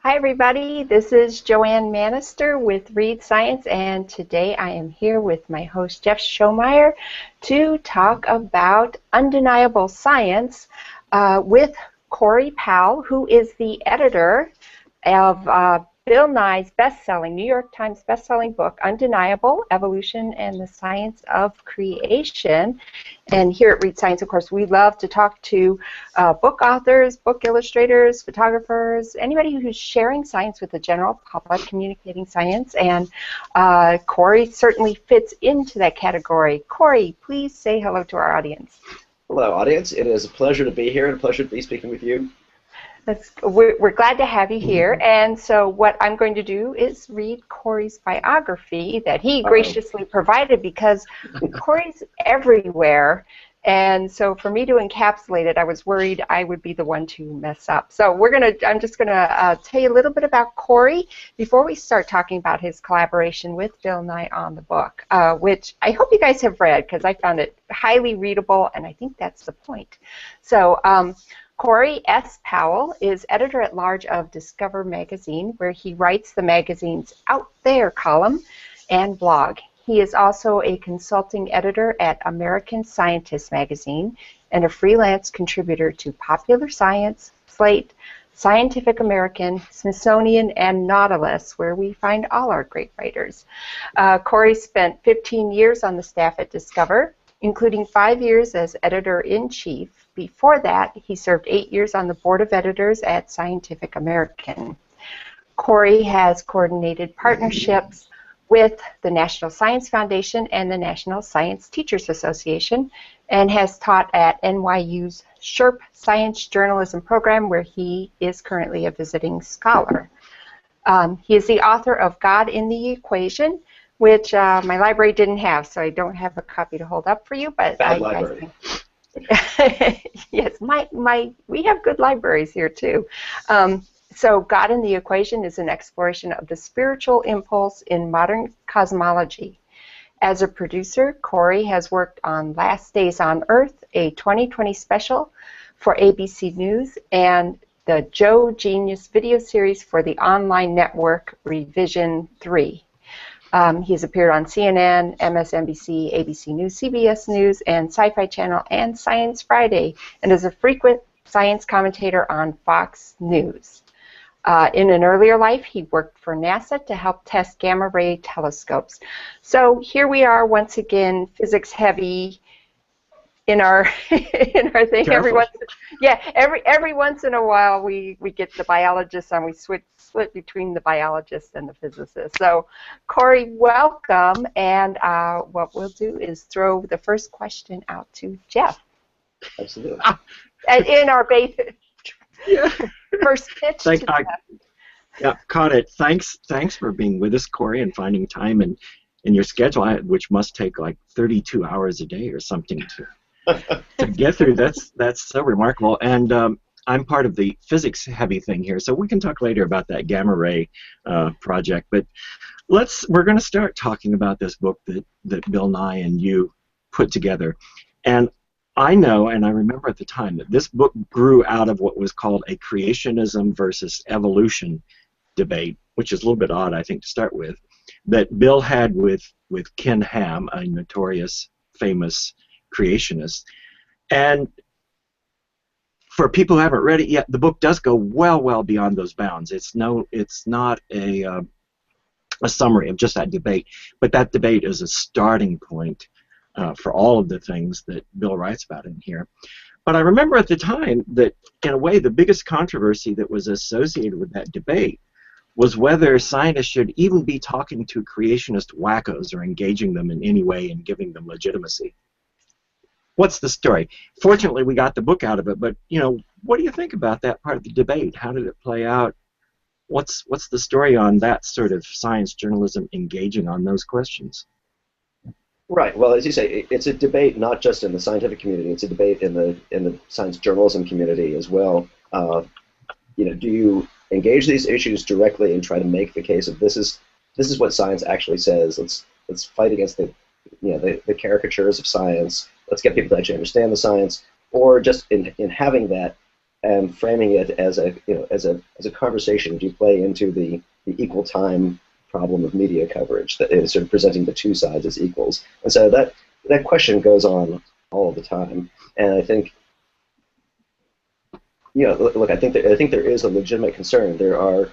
Hi everybody, this is Joanne Manister with Read Science, and today I am here with my host Jeff Shaumeyer to talk about undeniable science with Corey Powell, who is the editor of Bill Nye's best-selling, New York Times best-selling book, Undeniable: Evolution and the Science of Creation. And here at Read Science, of course, we love to talk to book authors, book illustrators, photographers, anybody who's sharing science with the general public, communicating science. And Corey certainly fits into that category. Corey, please say hello to our audience. Hello, audience. It is a pleasure to be here and a pleasure to be speaking with you. We're glad to have you here, and so what I'm going to do is read Corey's biography that he graciously provided, because Corey's everywhere, and so for me to encapsulate it, I was worried I would be the one to mess up. So I'm just gonna tell you a little bit about Corey before we start talking about his collaboration with Bill Nye on the book, which I hope you guys have read, because I found it highly readable, and I think that's the point. So. Corey S. Powell is editor-at-large of Discover magazine, where he writes the magazine's Out There column and blog. He is also a consulting editor at American Scientist magazine and a freelance contributor to Popular Science, Slate, Scientific American, Smithsonian, and Nautilus, where we find all our great writers. Corey spent 15 years on the staff at Discover, including 5 years as editor-in-chief. Before that, he served 8 years on the board of editors at Scientific American. Corey has coordinated partnerships with the National Science Foundation and the National Science Teachers Association, and has taught at NYU's SHERP Science Journalism program, where he is currently a visiting scholar. He is the author of God in the Equation, which my library didn't have, so I don't have a copy to hold up for you. But Bad library. Yes, we have good libraries here too. So God in the Equation is an exploration of the spiritual impulse in modern cosmology. As a producer, Corey has worked on Last Days on Earth, a 2020 special for ABC News, and the Joe Genius video series for the online network Revision 3. He has appeared on CNN, MSNBC, ABC News, CBS News, and Sci-Fi Channel, and Science Friday, and is a frequent science commentator on Fox News. In an earlier life, he worked for NASA to help test gamma-ray telescopes. So here we are once again, physics-heavy in our thing. Every once in a while we get the biologists and we split between the biologists and the physicists. So Corey, welcome, and what we'll do is throw the first question out to Jeff. Absolutely. In our first pitch. Yeah, caught it. Thanks for being with us, Corey, and finding time in your schedule, which must take like 32 hours a day or something to get through. That's so remarkable. And I'm part of the physics-heavy thing here, so we can talk later about that gamma ray project. But we're going to start talking about this book that Bill Nye and you put together. And I know, and I remember at the time, that this book grew out of what was called a creationism versus evolution debate, which is a little bit odd, I think, to start with, that Bill had with Ken Ham, a notorious, famous creationists. And for people who haven't read it yet, the book does go well beyond those bounds. It's not a summary of just that debate, but that debate is a starting point for all of the things that Bill writes about in here. But I remember at the time that, in a way, the biggest controversy that was associated with that debate was whether scientists should even be talking to creationist wackos or engaging them in any way and giving them legitimacy. What's the story? Fortunately, we got the book out of it, but what do you think about that part of the debate? How did it play out? What's the story on that sort of science journalism engaging on those questions? Right. Well, as you say, it's a debate not just in the scientific community; it's a debate in the science journalism community as well. Do you engage these issues directly and try to make the case of this is what science actually says? Let's fight against the caricatures of science. Let's get people to actually understand the science. Or just in having that, and framing it as a as a conversation to play into the equal time problem of media coverage, that is sort of presenting the two sides as equals. And so that question goes on all the time. And I think, look, I think there is a legitimate concern. There are,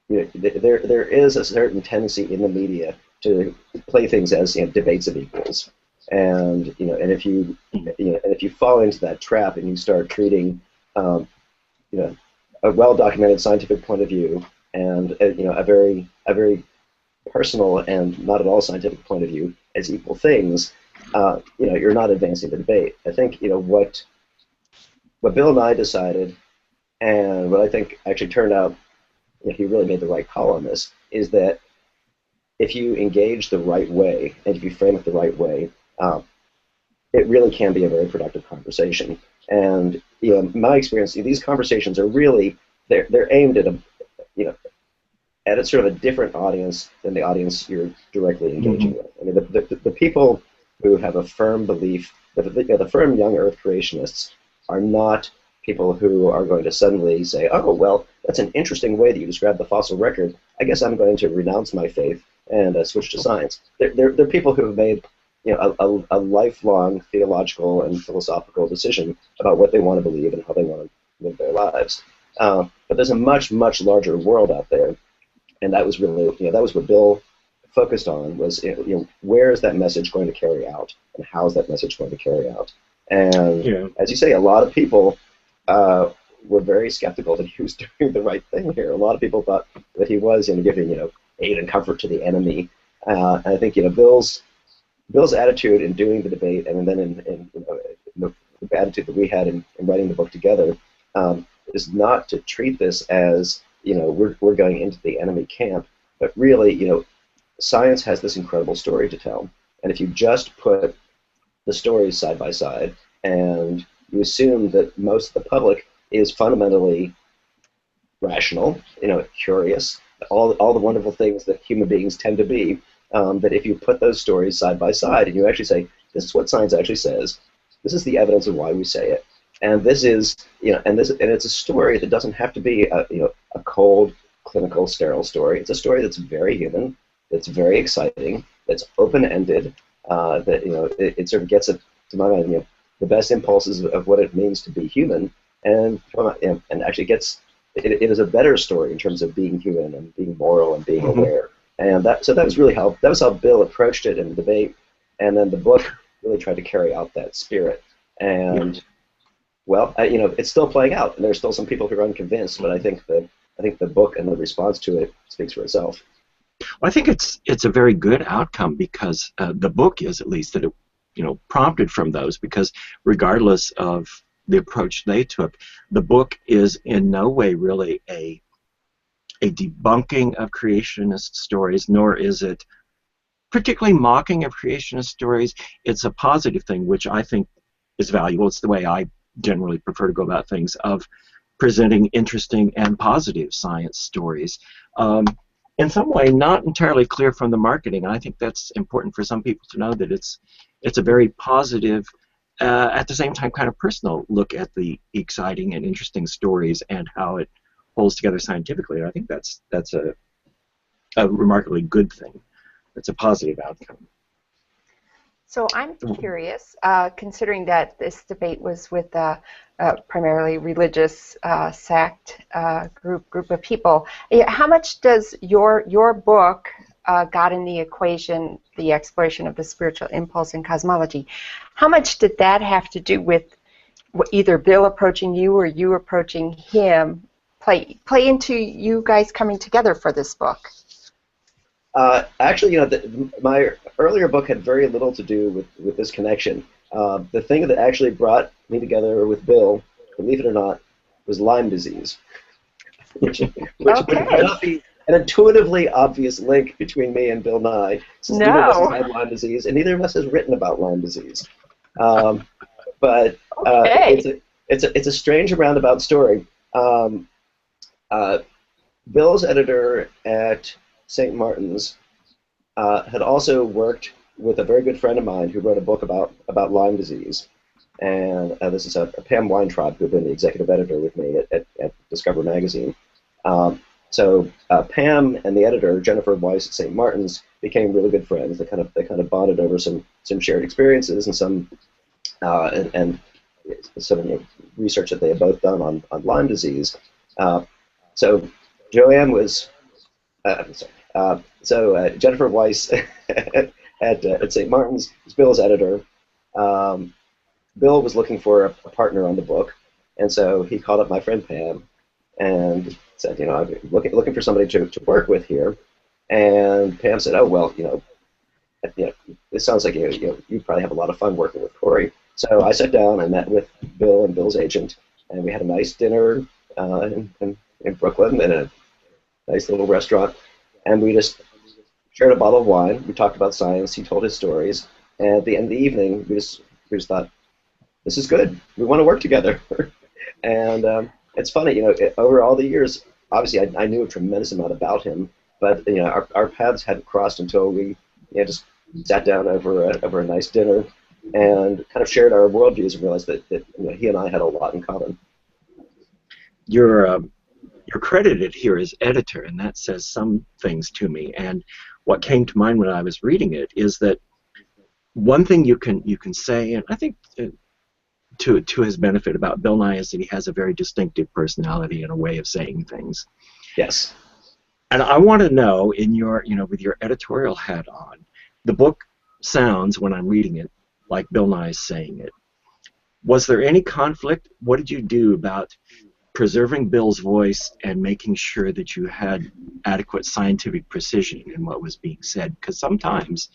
there is a certain tendency in the media to play things as debates of equals. And and if you fall into that trap and you start treating a well-documented scientific point of view and a very personal and not at all scientific point of view as equal things, you're not advancing the debate. I think what Bill Nye decided, and what I think actually turned out, he really made the right call on this, is that if you engage the right way and if you frame it the right way, it really can be a very productive conversation. And my experience, these conversations are really they're aimed at at a sort of a different audience than the audience you're directly engaging with. I mean, the people who have a firm belief, the firm young Earth creationists, are not people who are going to suddenly say, oh, well, that's an interesting way that you describe the fossil record. I guess I'm going to renounce my faith and switch to science. They're people who have made a lifelong theological and philosophical decision about what they want to believe and how they want to live their lives. But there's a much, much larger world out there, and that was really, that was what Bill focused on, was, where is that message going to carry out, and how is that message going to carry out? And as you say, a lot of people were very skeptical that he was doing the right thing here. A lot of people thought that he was giving aid and comfort to the enemy. And I think Bill's attitude in doing the debate, and then in the attitude that we had in writing the book together, is not to treat this as we're going into the enemy camp, but really science has this incredible story to tell, and if you just put the stories side by side and you assume that most of the public is fundamentally rational, curious, all the wonderful things that human beings tend to be, that if you put those stories side by side and you actually say, this is what science actually says, this is the evidence of why we say it, and this is, and it's a story that doesn't have to be a cold, clinical, sterile story. It's a story that's very human, that's very exciting, that's open-ended, that it sort of gets it, to my mind, the best impulses of what it means to be human, and actually gets it is a better story in terms of being human and being moral and being aware. And that was really how Bill approached it in the debate, and then the book really tried to carry out that spirit. And well, it's still playing out, and there's still some people who are unconvinced, but I think the book and the response to it speaks for itself. Well, I think it's a very good outcome, because the book is, at least, that it prompted from those, because regardless of the approach they took, the book is in no way really a debunking of creationist stories, nor is it particularly mocking of creationist stories. It's a positive thing, which I think is valuable. It's the way I generally prefer to go about things, of presenting interesting and positive science stories. In some way, not entirely clear from the marketing. I think that's important for some people to know, that it's a very positive, at the same time kind of personal look at the exciting and interesting stories and how it holds together scientifically. I think that's a remarkably good thing. It's a positive outcome. So I'm curious, considering that this debate was with a primarily religious sect group of people, how much does your book, God in the Equation, the exploration of the spiritual impulse in cosmology, how much did that have to do with either Bill approaching you or you approaching him, play into you guys coming together for this book? Actually, my earlier book had very little to do with this connection. The thing that actually brought me together with Bill, believe it or not, was Lyme disease, which would not be an intuitively obvious link between me and Bill Nye, since neither of us has had Lyme disease, and neither of us has written about Lyme disease. But it's a strange and roundabout story. Bill's editor at St. Martin's had also worked with a very good friend of mine who wrote a book about Lyme disease, and this is a Pam Weintraub, who had been the executive editor with me at Discover Magazine. So Pam and the editor, Jennifer Weiss at St. Martin's, became really good friends. They kind of bonded over some shared experiences and some research that they had both done on Lyme disease. So Joanne was, Jennifer Weiss at St. Martin's was Bill's editor. Bill was looking for a partner on the book, and so he called up my friend Pam and said, I'm looking for somebody to work with here. And Pam said, oh, well, it sounds like you probably have a lot of fun working with Corey. So I sat down and met with Bill and Bill's agent, and we had a nice dinner in Brooklyn in a nice little restaurant, and we just shared a bottle of wine. We talked about science. He told his stories, and at the end of the evening, we just thought, this is good. We want to work together. And it's funny, over all the years, obviously I knew a tremendous amount about him, but our paths hadn't crossed until we just sat down over a nice dinner and kind of shared our worldviews and realized that he and I had a lot in common. You're credited here as editor, and that says some things to me. And what came to mind when I was reading it is that one thing you can say, and I think to his benefit about Bill Nye, is that he has a very distinctive personality and a way of saying things. Yes. And I want to know, in your with your editorial hat on, the book sounds, when I'm reading it, like Bill Nye is saying it. Was there any conflict? What did you do about preserving Bill's voice and making sure that you had adequate scientific precision in what was being said? Because sometimes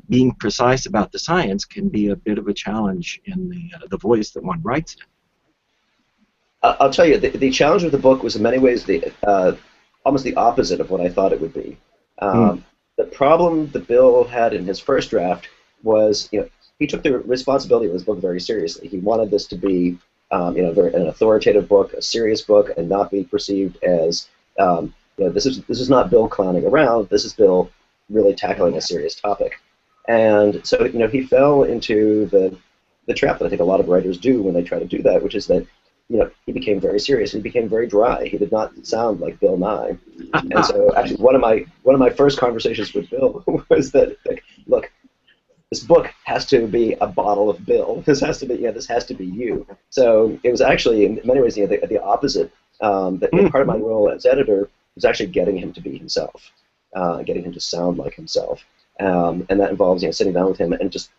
being precise about the science can be a bit of a challenge in the voice that one writes in. I'll tell you, the challenge with the book was in many ways almost the opposite of what I thought it would be. The problem that Bill had in his first draft was, he took the responsibility of his book very seriously. He wanted this to be an authoritative book, a serious book, and not be perceived as, this is not Bill clowning around. This is Bill really tackling a serious topic. And so, he fell into the trap that I think a lot of writers do when they try to do that, which is that, he became very serious. He became very dry. He did not sound like Bill Nye. And so, actually, one of my first conversations with Bill was that, look, this book has to be a bottle of Bill. This has to be you. So it was actually, in many ways, the opposite. That part of my role as editor was actually getting him to be himself, getting him to sound like himself, and that involves sitting down with him and just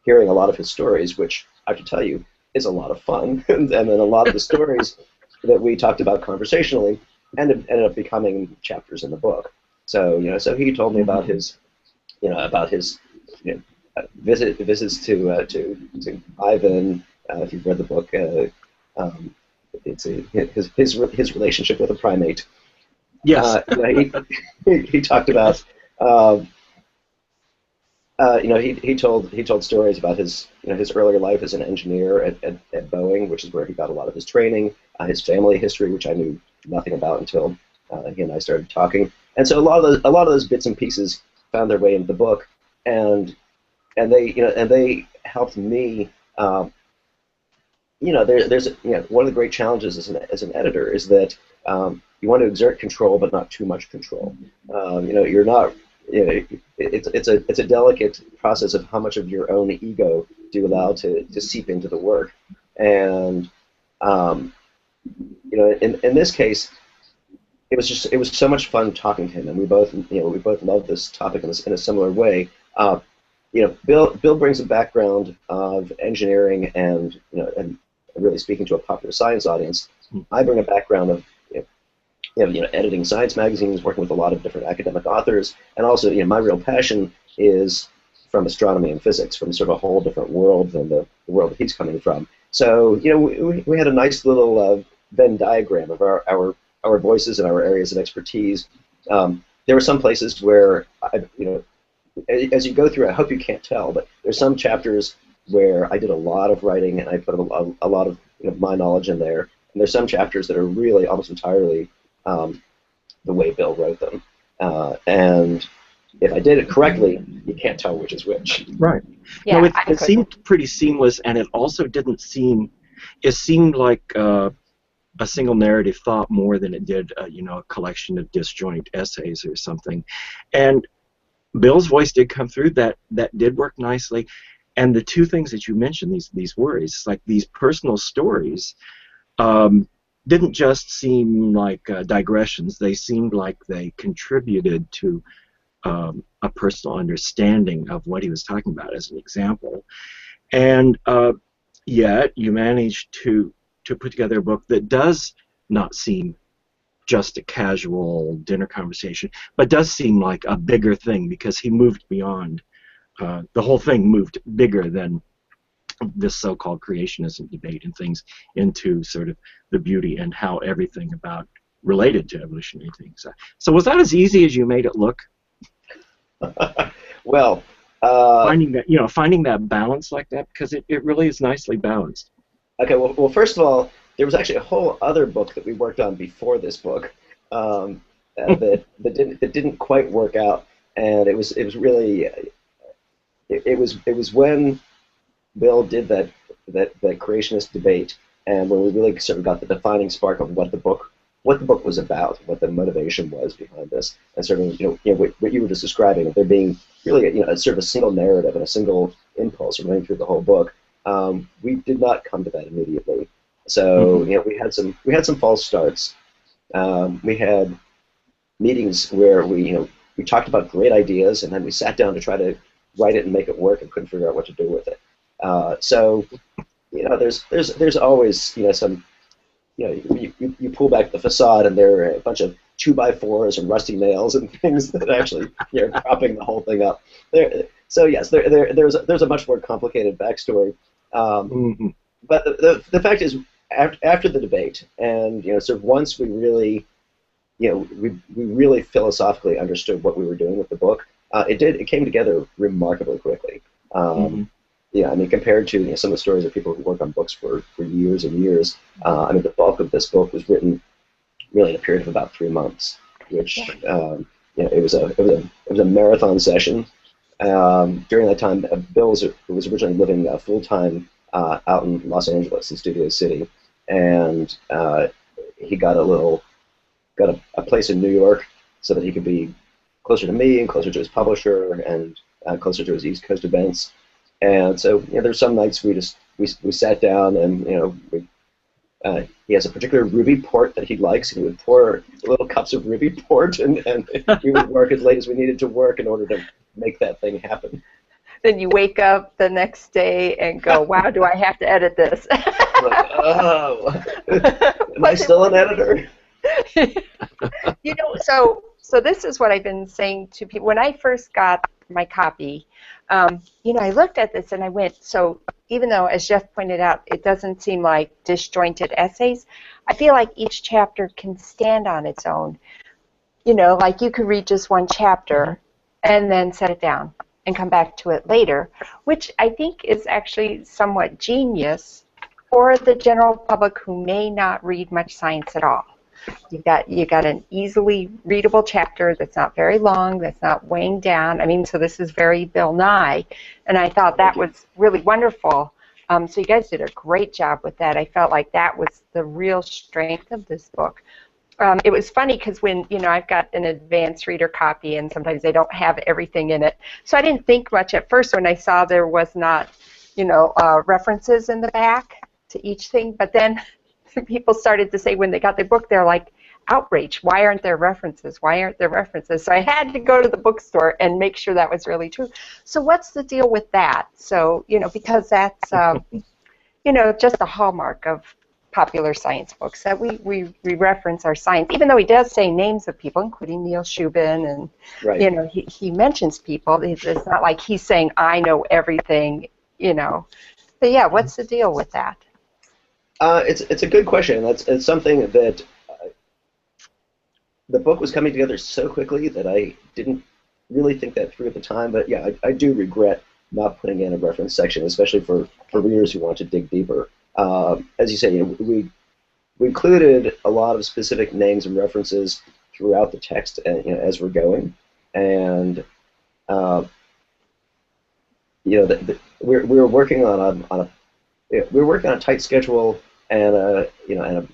hearing a lot of his stories, which I have to tell you is a lot of fun. And then a lot of the stories that we talked about conversationally ended up becoming chapters in the book. So so he told me about his visits to Ivan. If you've read the book, it's his relationship with a primate. Yes. He talked about he told stories about his his earlier life as an engineer at Boeing, which is where he got a lot of his training. His family history, which I knew nothing about until he and I started talking. And so a lot of those bits and pieces found their way into the book, and they helped me. There's one of the great challenges as an editor is that you want to exert control, but not too much control. You're not. It's a delicate process of how much of your own ego do you allow to seep into the work, and in this case, it was so much fun talking to him, and we both love this topic in a similar way. Bill brings a background of engineering and really speaking to a popular science audience. I bring a background of editing science magazines, working with a lot of different academic authors, and also my real passion is from astronomy and physics, from sort of a whole different world than the world that he's coming from. So we had a nice little Venn diagram of our voices and our areas of expertise. There were some places where as you go through, I hope you can't tell, but there's some chapters where I did a lot of writing and I put a lot of my knowledge in there, and there's some chapters that are really almost entirely the way Bill wrote them, and if I did it correctly, you can't tell which is which. Right. Yeah, No, it seemed pretty seamless, and it also didn't seem. It seemed like a single narrative thought more than it did, a collection of disjoint essays or something. And Bill's voice did come through. That did work nicely. And the two things that you mentioned, these worries, like these personal stories, didn't just seem like digressions. They seemed like they contributed to a personal understanding of what he was talking about, as an example. And yet you managed to put together a book that does not seem just a casual dinner conversation, but does seem like a bigger thing, because he moved beyond, the whole thing moved bigger than this so-called creationism debate and things, into sort of the beauty and how everything about related to evolutionary things. So was that as easy as you made it look? Well, finding that balance like that, because it really is nicely balanced. Okay, well, first of all, there was actually a whole other book that we worked on before this book that didn't quite work out, and it was really it was when Bill did that creationist debate, and when we really sort of got the defining spark of what the book was about, what the motivation was behind this, and sort of what you were just describing, of there being really a sort of a single narrative and a single impulse running through the whole book. We did not come to that immediately, so we had some false starts. We had meetings where we talked about great ideas, and then we sat down to try to write it and make it work, and couldn't figure out what to do with it. So there's always some. You pull back the facade, and there are a bunch of 2x4s and rusty nails and things that actually are propping the whole thing up. So yes, there's a much more complicated backstory. But the fact is, after the debate, and sort of once we really, we really philosophically understood what we were doing with the book, it came together remarkably quickly. Yeah, I mean, compared to some of the stories of people who work on books for years and years, I mean, the bulk of this book was written really in a period of about 3 months, which it was a marathon session. During that time, Bill was originally living full time out in Los Angeles, in Studio City, and he got a place in New York so that he could be closer to me and closer to his publisher and closer to his East Coast events. And so there's some nights we sat down, and he has a particular Ruby port that he likes, and he would pour little cups of Ruby port, and we would work as late as we needed to work in order to make that thing happen. Then you wake up the next day and go, wow, do I have to edit this? Like, oh, am I still an editor? So this is what I've been saying to people. When I first got my copy, I looked at this and I went, so even though, as Jeff pointed out, it doesn't seem like disjointed essays, I feel like each chapter can stand on its own. Like you could read just one chapter and then set it down and come back to it later, which I think is actually somewhat genius for the general public who may not read much science at all. You got an easily readable chapter that's not very long, that's not weighing down. I mean, so this is very Bill Nye, and I thought that was really wonderful. So you guys did a great job with that. I felt like that was the real strength of this book. It was funny because when, I've got an advanced reader copy, and sometimes they don't have everything in it. So I didn't think much at first when I saw there was not, references in the back to each thing. But then people started to say when they got the book, they're like, outraged. Why aren't there references? Why aren't there references? So I had to go to the bookstore and make sure that was really true. So what's the deal with that? So, because that's, just a hallmark of popular science books, that we reference our science, even though he does say names of people, including Neil Shubin, and, right. He mentions people. It's not like he's saying, I know everything, But yeah, what's the deal with that? It's a good question. It's something that the book was coming together so quickly that I didn't really think that through at the time. But yeah, I do regret not putting in a reference section, especially for readers who want to dig deeper. As you say, we included a lot of specific names and references throughout the text, as we're going, and we're working on we're working on a tight schedule and a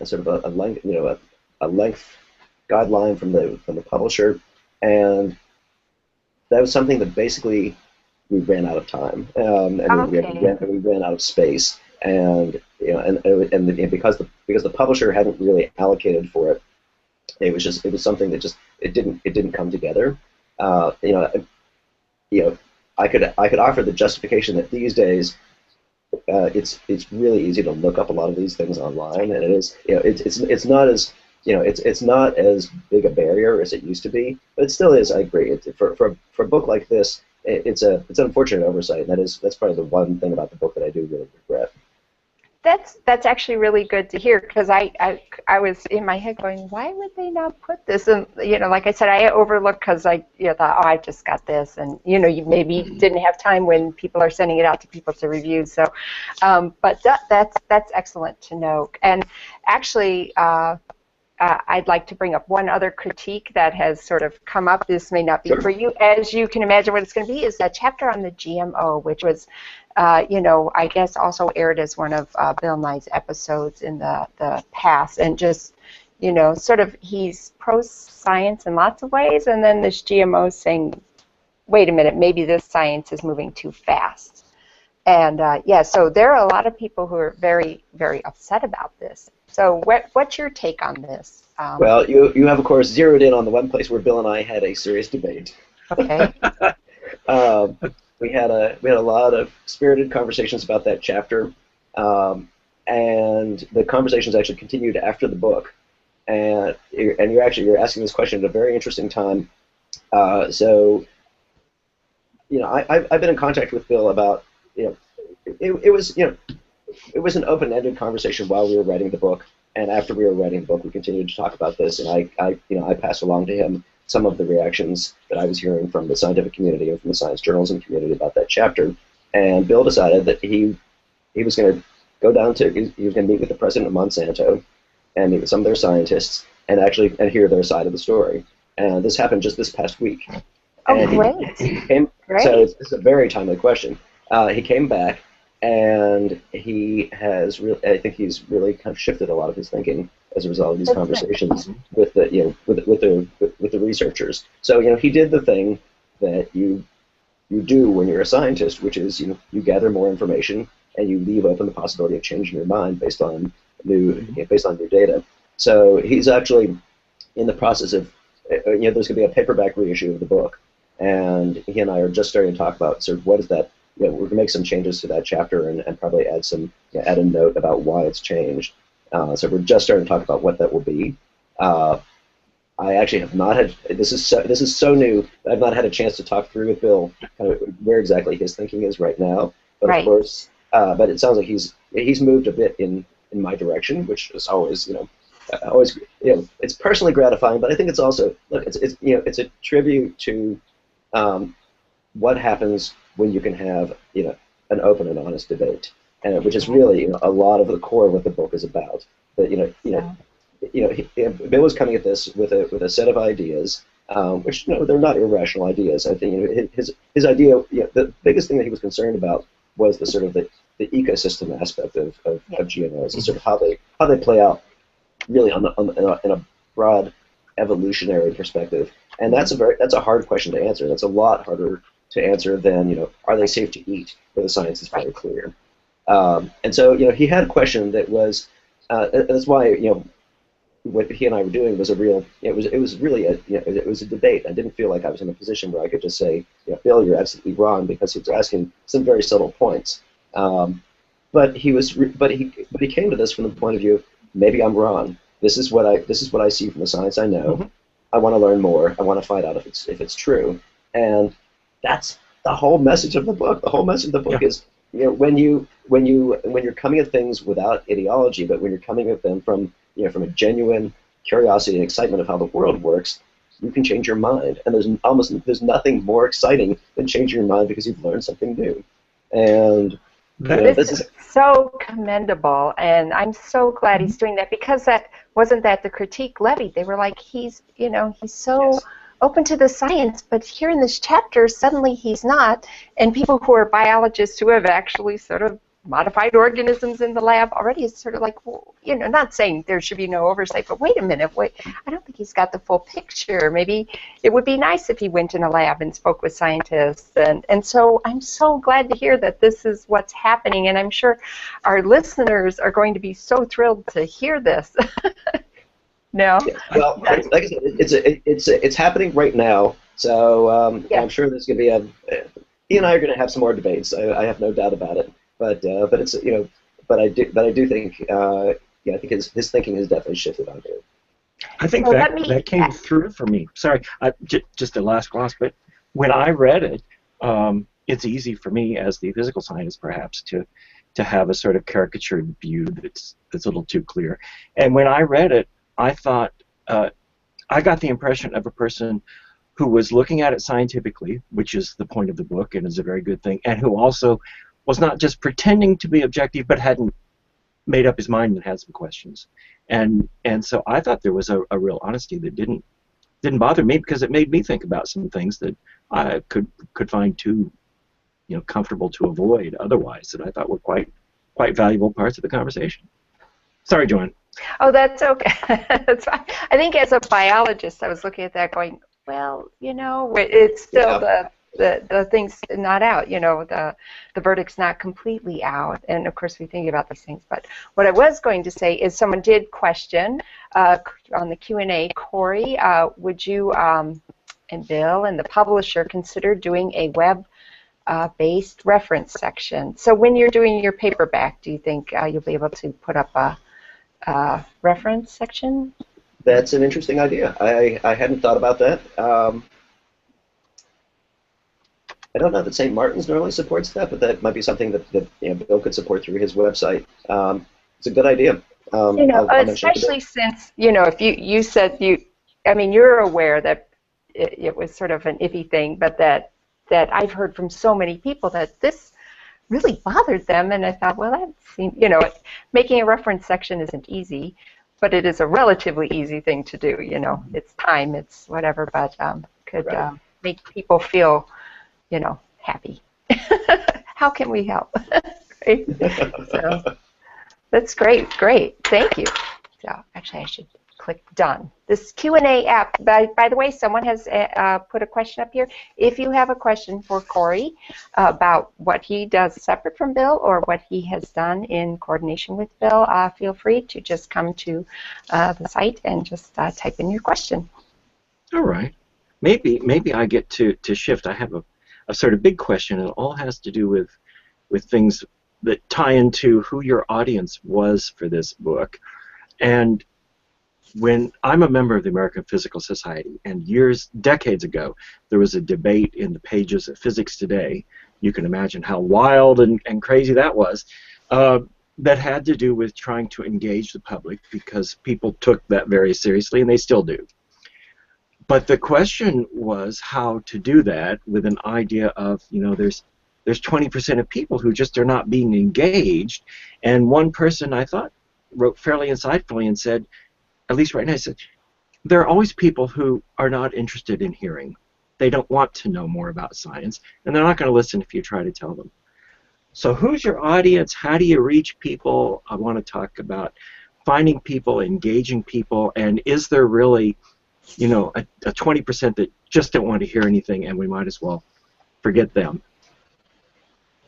sort of a length a length guideline from the publisher, and that was something that basically we ran out of time, we ran out of space, and because the publisher hadn't really allocated for it, it was something that just it didn't come together. I could offer the justification that these days it's really easy to look up a lot of these things online, and it's not as it's not as big a barrier as it used to be, but it still is. I agree. For a book like this, it's an unfortunate oversight, and that's probably the one thing about the book that I do really regret. That's actually really good to hear, because I was in my head going, why would they not put this? And like I said, I overlooked because I thought, oh, I just got this, and you maybe didn't have time when people are sending it out to people to review. So, but that's excellent to know. And actually, I'd like to bring up one other critique that has sort of come up. This may not be for you, as you can imagine what it's going to be, is that chapter on the GMO, which was, I guess also aired as one of Bill Nye's episodes in the past, and just, sort of he's pro-science in lots of ways, and then this GMO saying, wait a minute, maybe this science is moving too fast. And so there are a lot of people who are very, very upset about this. So what's your take on this? Well, you have, of course, zeroed in on the one place where Bill and I had a serious debate. Okay. We had a lot of spirited conversations about that chapter, and the conversations actually continued after the book. And you're asking this question at a very interesting time. I've been in contact with Bill about it was an open-ended conversation while we were writing the book, and after we were writing the book, we continued to talk about this, and I passed along to him some of the reactions that I was hearing from the scientific community and from the science journalism community about that chapter. And Bill decided that he was going to go down to he was going to meet with the president of Monsanto and meet with some of their scientists and hear their side of the story. And this happened just this past week. Oh, and great! Great. So it's a very timely question. He came back, and he has I think he's really kind of shifted a lot of his thinking as a result of these conversations with the with the researchers. So he did the thing that you do when you're a scientist, which is you gather more information and you leave open the possibility of changing your mind based on new data. So he's actually in the process of there's going to be a paperback reissue of the book, and he and I are just starting to talk about sort of what is that. We're going to make some changes to that chapter and probably add add a note about why it's changed. So we're just starting to talk about what that will be. I actually have not had this is so new. I've not had a chance to talk through with Bill kind of where exactly his thinking is right now. But right. Of course, but it sounds like he's moved a bit in my direction, which is always it's personally gratifying. But I think it's also it's a tribute to what happens when you can have an open and honest debate, and which is really a lot of the core of what the book is about. But Bill was coming at this with a set of ideas, which they're not irrational ideas. I think his idea, the biggest thing that he was concerned about was the sort of the ecosystem aspect of GMOs, and sort of how they play out really in a broad evolutionary perspective. And that's a hard question to answer. That's a lot harder to answer than are they safe to eat, where the science is very clear. And so he had a question that was that's why what he and I were doing was it was really a debate. I didn't feel like I was in a position where I could just say, Bill, you're absolutely wrong, because he was asking some very subtle points. But he came to this from the point of view of, maybe I'm wrong. This is what I see from the science I know. Mm-hmm. I want to learn more. I want to find out if it's true. And that's the whole message of the book. The whole message of the book is when you're coming at things without ideology, but when you're coming at them from a genuine curiosity and excitement of how the world works, you can change your mind. And there's nothing more exciting than changing your mind because you've learned something new. And this is so commendable, and I'm so glad he's doing that, because that wasn't the critique levied. They were like, he's so open to the science, but here in this chapter, suddenly he's not. And people who are biologists who have actually sort of modified organisms in the lab already is sort of like, well, you know, not saying there should be no oversight, but wait a minute, wait, I don't think he's got the full picture. Maybe it would be nice if he went in a lab and spoke with scientists. And so I'm so glad to hear that this is what's happening, and I'm sure our listeners are going to be so thrilled to hear this. No? Yeah. Well, like I said, it's happening right now, so Yeah. I'm sure there's going to be he and I are going to have some more debates. I have no doubt about it. But it's, you know, but I do think I think his thinking has definitely shifted on here. I think that came through for me. Sorry, just the last gloss, but when I read it, it's easy for me as the physical scientist perhaps to have a sort of caricatured view that's a little too clear. And when I read it, I thought I got the impression of a person who was looking at it scientifically, which is the point of the book and is a very good thing, and who also was not just pretending to be objective, but hadn't made up his mind and had some questions. And so I thought there was a real honesty that didn't bother me, because it made me think about some things that I could find too, you know, comfortable to avoid otherwise, that I thought were quite valuable parts of the conversation. Sorry, Joanne. Oh, that's okay. That's fine. I think as a biologist, I was looking at that going, well, you know, it's still the thing's not out, you know, the verdict's not completely out, and of course we think about these things. But what I was going to say is someone did question on the Q&A, Corey, would you and Bill and the publisher consider doing a web-based reference section? So when you're doing your paperback, do you think you'll be able to put up a reference section? That's an interesting idea. I hadn't thought about that. I don't know that St. Martin's normally supports that, but that might be something that you know, Bill could support through his website. It's a good idea. You know, especially since, you know, if you said I mean, you're aware that it was sort of an iffy thing, but that I've heard from so many people that this really bothered them, and I thought, well, that seems, you know, making a reference section isn't easy, but it is a relatively easy thing to do. You know, it's time, it's whatever, but could make people feel, you know, happy. How can we help? Right? So that's great. Thank you. So actually, I should click done. This Q&A app, by the way, someone has put a question up here. If you have a question for Corey about what he does separate from Bill or what he has done in coordination with Bill, feel free to just come to the site and just type in your question. All right. Maybe I get to shift. I have a sort of big question, and it all has to do with things that tie into who your audience was for this book. And when I'm a member of the American Physical Society, and decades ago, there was a debate in the pages of Physics Today, you can imagine how wild and crazy that was, that had to do with trying to engage the public, because people took that very seriously, and they still do. But the question was how to do that with an idea of, you know, there's 20% of people who just are not being engaged, and one person, I thought, wrote fairly insightfully and said, at least right now, I said, there are always people who are not interested in hearing. They don't want to know more about science, and they're not going to listen if you try to tell them. So who's your audience? How do you reach people? I want to talk about finding people, engaging people, and is there really, you know, a 20% that just don't want to hear anything, and we might as well forget them?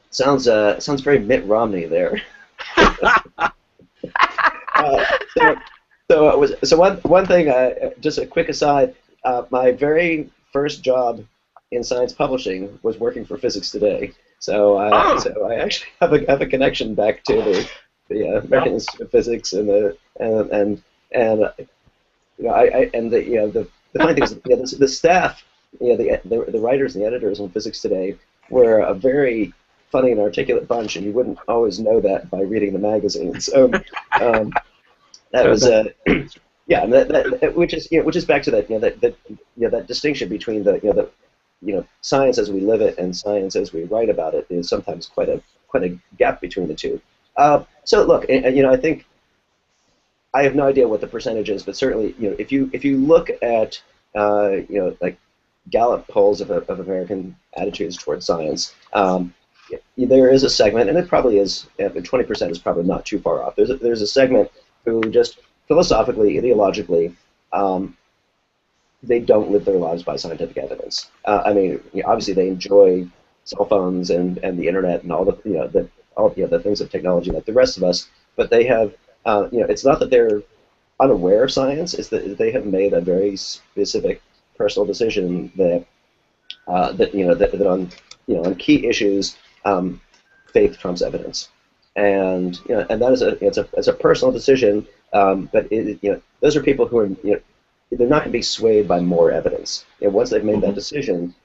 Sounds very Mitt Romney there. So one thing, just a quick aside, my very first job in science publishing was working for Physics Today. So I actually have a connection back to the American Institute of Physics and the funny thing is, the staff, you know, the writers and the editors on Physics Today were a very funny and articulate bunch, and you wouldn't always know that by reading the magazine. So that was which is back to that, you know, that distinction between the science as we live it and science as we write about it is sometimes quite a gap between the two. So look, you know, I think I have no idea what the percentage is, but certainly, you know, if you look at you know, like Gallup polls of American attitudes towards science, there is a segment, and it probably is, 20% is probably not too far off. There's a segment who just philosophically, ideologically, they don't live their lives by scientific evidence. I mean, obviously they enjoy cell phones and the internet and all the things of technology like the rest of us, but they have, it's not that they're unaware of science, it's that they have made a very specific personal decision that on key issues, faith trumps evidence, and and that is it's a personal decision, but those are people who are they're not going to be swayed by more evidence. Once they've made that decision,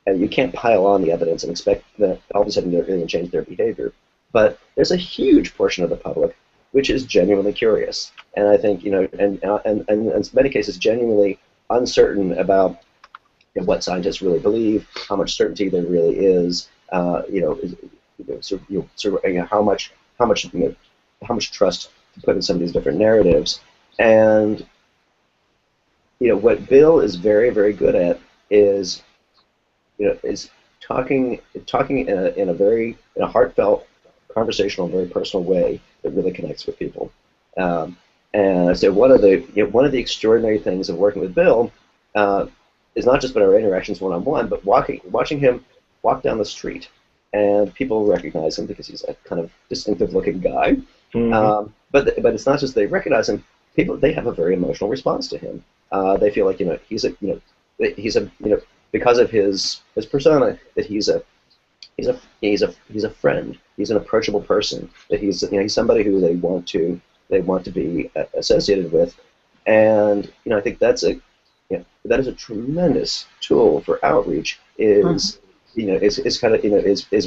and you can't pile on the evidence and expect that all of a sudden they're going to change their behavior. But there's a huge portion of the public which is genuinely curious, and I think and in many cases genuinely uncertain about what scientists really believe, how much certainty there really is, how much trust to put in some of these different narratives, and what Bill is very, very good at is talking in a heartfelt, conversational, very personal way that really connects with people. And so one of the extraordinary things of working with Bill is not just about our interactions one-on-one, but watching him walk down the street, and people recognize him because he's a kind of distinctive-looking guy. But it's not just they recognize him; they have a very emotional response to him. They feel like he's a because of his persona, that he's a friend. He's an approachable person. That he's somebody who they want to be associated with, and I think that is a tremendous tool for outreach. Is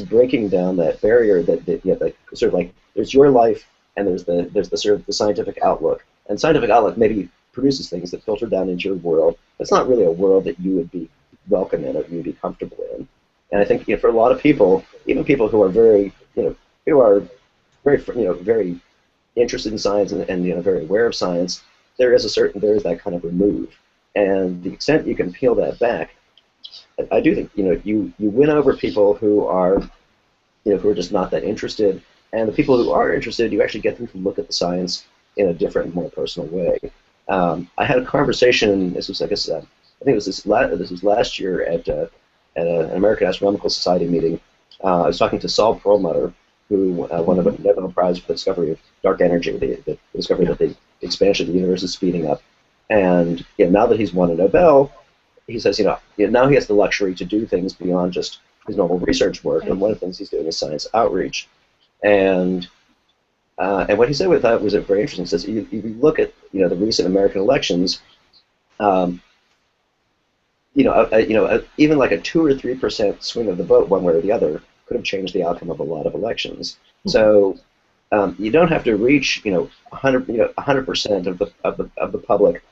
breaking down that barrier that sort of like there's your life and there's the sort of the scientific outlook, and scientific outlook maybe produces things that filter down into your world. It's not really a world that you would be welcome in or you'd be comfortable in. And I think for a lot of people, even people who are very very interested in science and very aware of science, there is that kind of remove. And the extent you can peel that back, I do think you win over people who are just not that interested, and the people who are interested, you actually get them to look at the science in a different, more personal way. I had a conversation. This was, I guess, I think it was this was last year at an American Astronomical Society meeting. I was talking to Saul Perlmutter, who won a Nobel Prize for the discovery of dark energy, the discovery that the expansion of the universe is speeding up. And now that he's won a Nobel, he says, now he has the luxury to do things beyond just his normal research work. And one of the things he's doing is science outreach. And what he said with that was very interesting. He says, if you look at the recent American elections, even like a 2 or 3% swing of the vote one way or the other could have changed the outcome of a lot of elections. So you don't have to reach 100% of the public.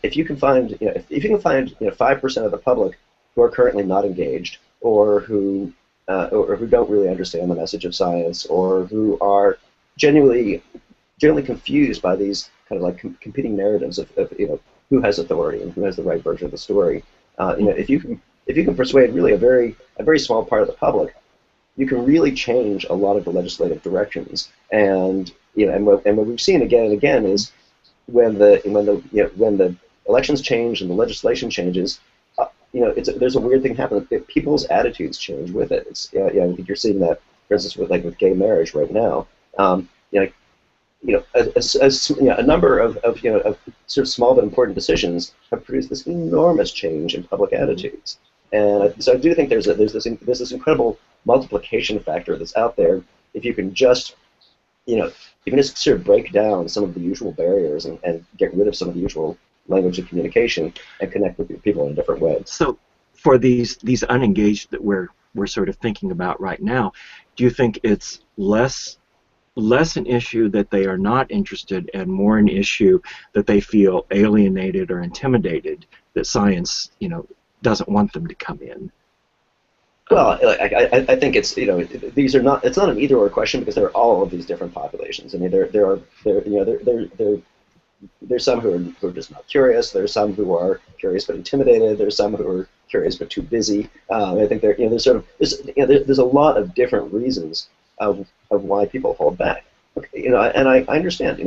If you can find 5% of the public who are currently not engaged, or who don't really understand the message of science, or who are genuinely confused by these kind of like competing narratives of who has authority and who has the right version of the story. If you can persuade really a very small part of the public, you can really change a lot of the legislative directions. And what we've seen again and again is when the elections change and the legislation changes, there's a weird thing happening. People's attitudes change with it. I think you're seeing that, for instance, with gay marriage right now. A number of sort of small but important decisions have produced this enormous change in public attitudes. And so I do think there's this incredible multiplication factor that's out there if you can just sort of break down some of the usual barriers and get rid of some of the usual language of communication and connect with people in a different way. So for these unengaged that we're sort of thinking about right now, do you think it's less an issue that they are not interested and more an issue that they feel alienated or intimidated that science doesn't want them to come in? Well, I think it's these are not. It's not an either-or question because there are all of these different populations. I mean, there's some who are just not curious. There's some who are curious but intimidated. There's some who curious but too busy. I think there's a lot of different reasons of why people hold back. Okay, and I understand.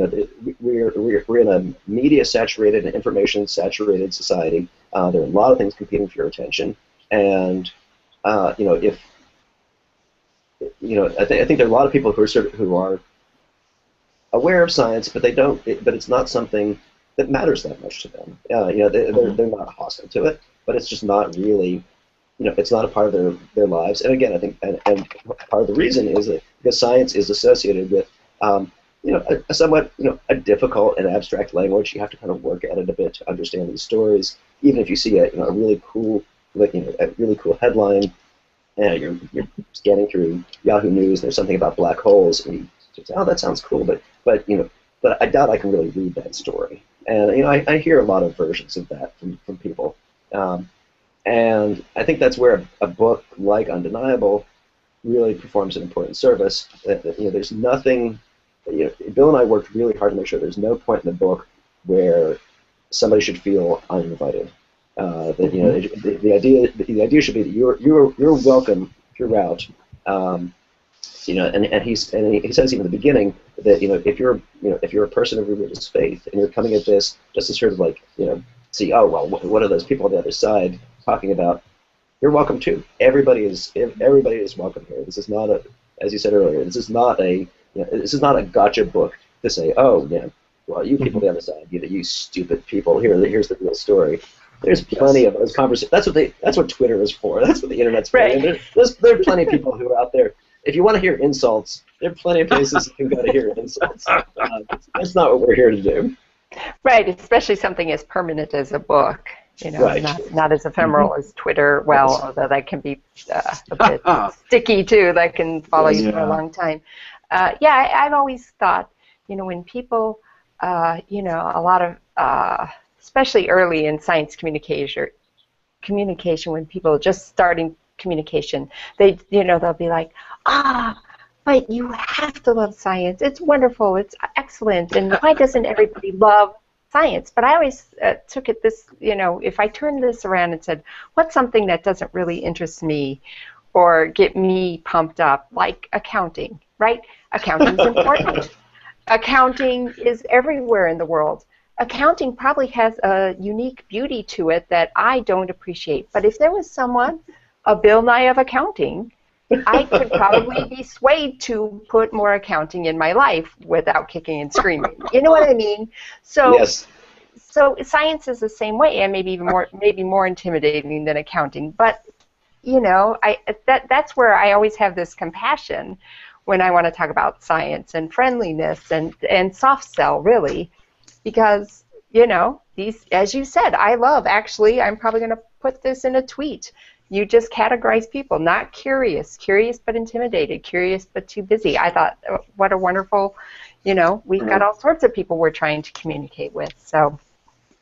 We're in a media-saturated and information-saturated society. There are a lot of things competing for your attention, and if I think there are a lot of people who are aware of science, but but it's not something that matters that much to them. They're not hostile to it, but it's just not really, it's not a part of their lives. And again, I think, and part of the reason is that because science is associated with, a somewhat, a difficult and abstract language. You have to kind of work at it a bit to understand these stories. Even if you see a really cool, a really cool headline, and you're scanning through Yahoo News, and there's something about black holes, and you say, oh, that sounds cool, but I doubt I can really read that story. And I hear a lot of versions of that from people, and I think that's where a book like Undeniable really performs an important service. There's nothing. Bill and I worked really hard to make sure there's no point in the book where somebody should feel uninvited. The idea should be that you're welcome throughout. And he says even at the beginning that if you're a person of religious faith and you're coming at this just to sort of see, oh well, what are those people on the other side talking about? You're welcome too. Everybody is welcome here. This is not as you said earlier, this is not a gotcha book to say, oh yeah, well you people on the other side, you stupid people, here's the real story. There's plenty of those conversations. That's what Twitter is for. That's what the internet's for. Right. And there are plenty of people who are out there. If you want to hear insults, there are plenty of places you can go to hear insults. That's not what we're here to do. Right, especially something as permanent as a book. Right. Not as ephemeral as Twitter. Well, Yes. Although that can be a bit sticky too. That can follow you for a long time. I've always thought, when people, a lot of, especially early in science communication, when people are just starting communication, they'll be like, but you have to love science. It's wonderful. It's excellent. And why doesn't everybody love science? But I always took it this, if I turned this around and said, what's something that doesn't really interest me or get me pumped up, like accounting, right? Accounting is important. Accounting is everywhere in the world. Accounting probably has a unique beauty to it that I don't appreciate. But if there was someone, a Bill Nye of accounting, I could probably be swayed to put more accounting in my life without kicking and screaming. You know what I mean? So, Yes. So science is the same way, and maybe more intimidating than accounting. But that's where I always have this compassion when I want to talk about science and friendliness and soft sell, really, because these, as you said, I'm probably going to put this in a tweet. You just categorize people, not curious but intimidated, curious but too busy. I thought, what a wonderful, we've got all sorts of people we're trying to communicate with. So,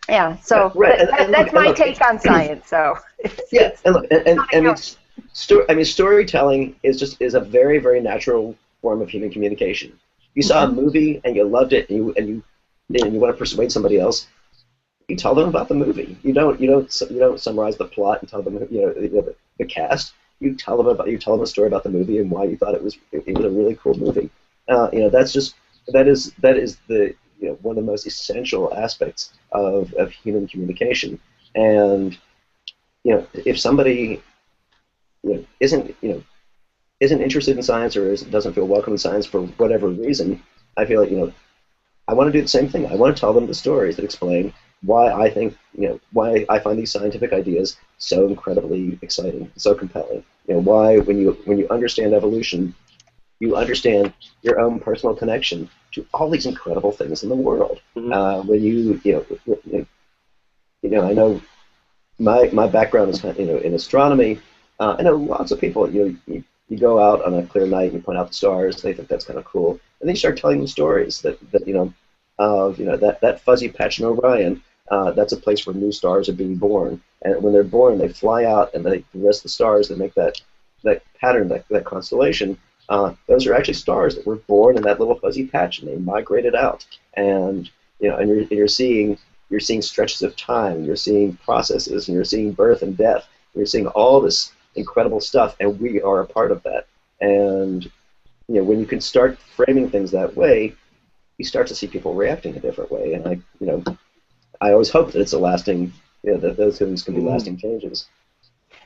yeah, so right. That's my take on science. So, storytelling is a very, very natural form of human communication. You saw a movie and you loved it, and you want to persuade somebody else. You tell them about the movie. You don't summarize the plot and tell them the cast. You tell them a story about the movie and why you thought it was a really cool movie. That is the one of the most essential aspects of human communication. And if somebody isn't interested in science or doesn't feel welcome in science for whatever reason, I feel like I want to do the same thing. I want to tell them the stories that explain why I think, why I find these scientific ideas so incredibly exciting, so compelling. Why when you understand evolution, you understand your own personal connection to all these incredible things in the world. When I know my background is in astronomy. I know lots of people. You go out on a clear night and you point out the stars. They think that's kind of cool, and then you start telling them stories that fuzzy patch in Orion. That's a place where new stars are being born, and when they're born, they fly out, and the rest of the stars that make that pattern, that constellation, those are actually stars that were born in that little fuzzy patch, and they migrated out. And you're seeing stretches of time, you're seeing processes, and you're seeing birth and death. We're seeing all this incredible stuff, and we are a part of that. And when you can start framing things that way, you start to see people reacting a different way. And I always hope that it's a lasting, that those things can be lasting changes.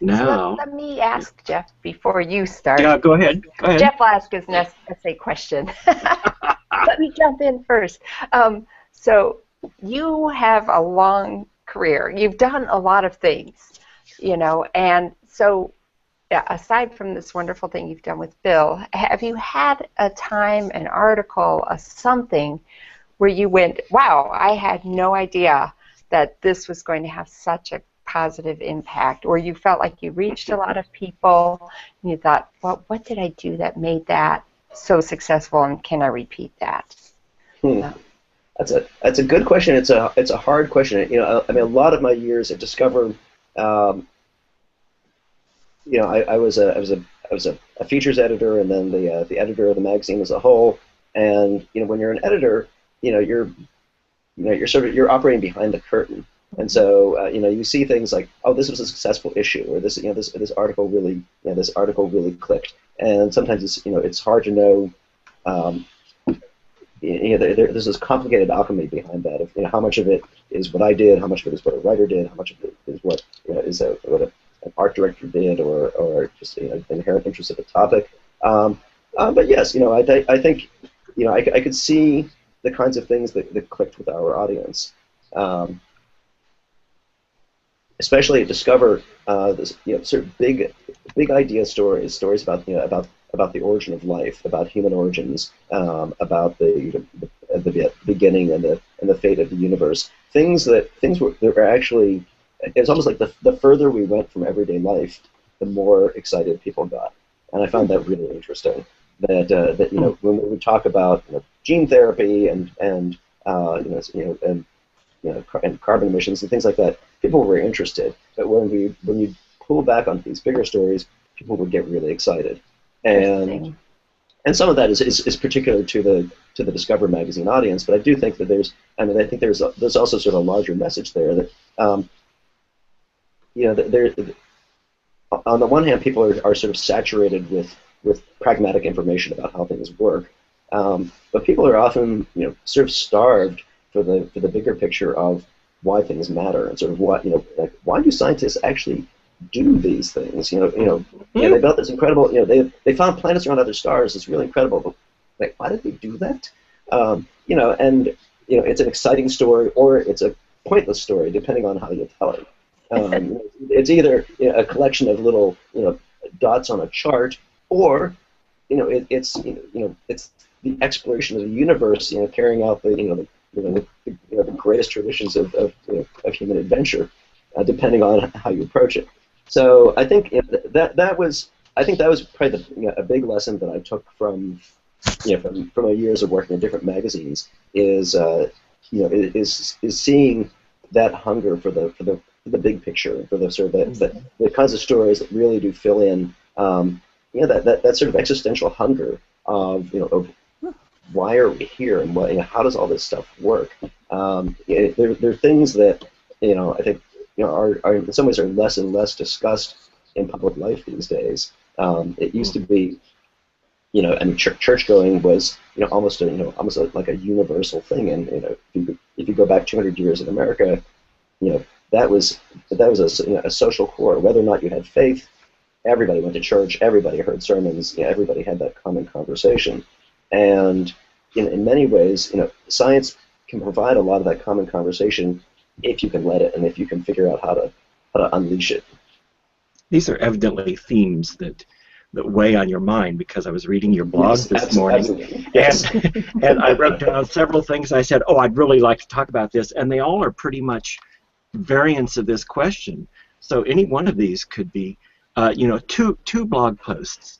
Now, so let me ask Jeff before you start. Yeah, go ahead. Go ahead. Jeff will ask his next essay question. Let me jump in first. So you have a long career. You've done a lot of things, and so aside from this wonderful thing you've done with Bill, have you had a time, an article, something where you went, wow, I had no idea that this was going to have such a positive impact, or you felt like you reached a lot of people and you thought, well, what did I do that made that so successful, and can I repeat that? That's a good question. It's a hard question. I mean, a lot of my years at Discover, I was a features editor, and then the editor of the magazine as a whole. And when you're an editor, you're operating behind the curtain. And so you see things like, oh, this was a successful issue, or this article really clicked. And sometimes it's hard to know. There's this complicated alchemy behind that of how much of it is what I did, how much of it is what a writer did, how much of it is what an art director did, or just inherent interest of the topic. But yes, I think I could see the kinds of things that clicked with our audience. Especially at Discover, this sort of big idea stories about about the origin of life, about human origins, about the beginning and the fate of the universe. Things that were actually, it's almost like the further we went from everyday life, the more excited people got, and I found that really interesting. That when we would talk about gene therapy and carbon emissions and things like that, people were interested. But when you pull back onto these bigger stories, people would get really excited. And some of that is particular to the Discover magazine audience. But I do think that there's also sort of a larger message there that on the one hand, people are sort of saturated with pragmatic information about how things work, but people are often sort of starved for the bigger picture of why things matter, and sort of what why do scientists actually do these things? They built this incredible. They found planets around other stars. It's really incredible. But like, why did they do that? It's an exciting story, or it's a pointless story, depending on how you tell it. It's either a collection of little dots on a chart, or it's the exploration of the universe, carrying out the greatest traditions of human adventure, depending on how you approach it. So I think that was probably a big lesson that I took from my years of working in different magazines is seeing that hunger for the big picture, for the sort of the kinds of stories that really do fill in that sort of existential hunger of why are we here, and how does all this stuff work? There are things that I think are in some ways are less and less discussed in public life these days. It used to be, church going was almost like a universal thing, and if you go back 200 years in America, that was a social core. Whether or not you had faith, everybody went to church, everybody heard sermons, everybody had that common conversation. And in many ways, science can provide a lot of that common conversation if you can let it, and if you can figure out how to unleash it. These are evidently themes that weigh on your mind, because I was reading your blog this morning, yes. and I wrote down several things. I said, I'd really like to talk about this, and they all are pretty much variants of this question. So any one of these could be, two blog posts.